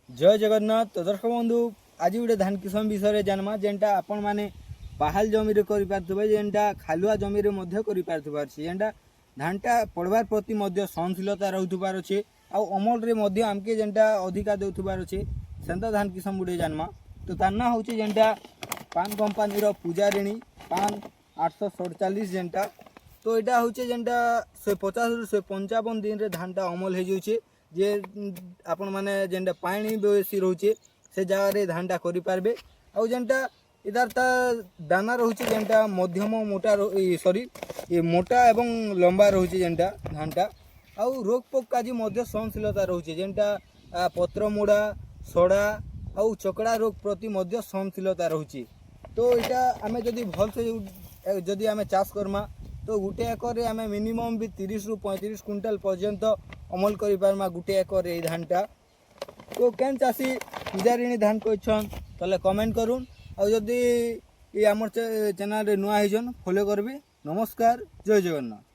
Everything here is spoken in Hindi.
जय जगन्नाथ। तो दर्शक बंधु आज गोटे धान किसम विषय जानमा जेनटा आपण माने पाहाल जमी करें जेनटा खालुआ जमी जेनटा धानटा पड़वार प्रति सहनशीलता रोथबार अच्छे आमल आमके जेनटा अधिका देउथबार अच्छे सेंता धान किसम गुटे जानमा। तो तार ना हूँ जेनटा पान कंपानी पूजारिणी पान 847 जेनटा। तो यहाँ हूँ जेनटा 150 से 155 दिन रे धानटा अमल हो जाए जे आपण माने जेनटा पानी बेसी रोचे से जगह धानटा करें आउ जेनटा इधर ता दाना रोचे जेनटा मध्यम मोटा सॉरी ये मोटा एवं लंबा रोचे जेनटा धानटा आउ रोग पोक काजी मध्य सहनशीलता रोचे जेनटा पत्र मुड़ा सड़ा आउ चकड़ा रोग प्रति मध्य सहनशीलता रोचे। तो यहाँ आम जदि भल से जदि आम चाष करमा तो गोटे एकर आम मिनिमम भी 30 रु 35 क्विंटाल पर्यंत अमल कर पार्मा गोटे एकर ये धानटा। तो केन चाषी पूजारिणी धान कहन ताले कमेंट करूँ आदि ये आम चैनल नुआ होजन फॉलो करबे। नमस्कार, जय जगन्नाथ।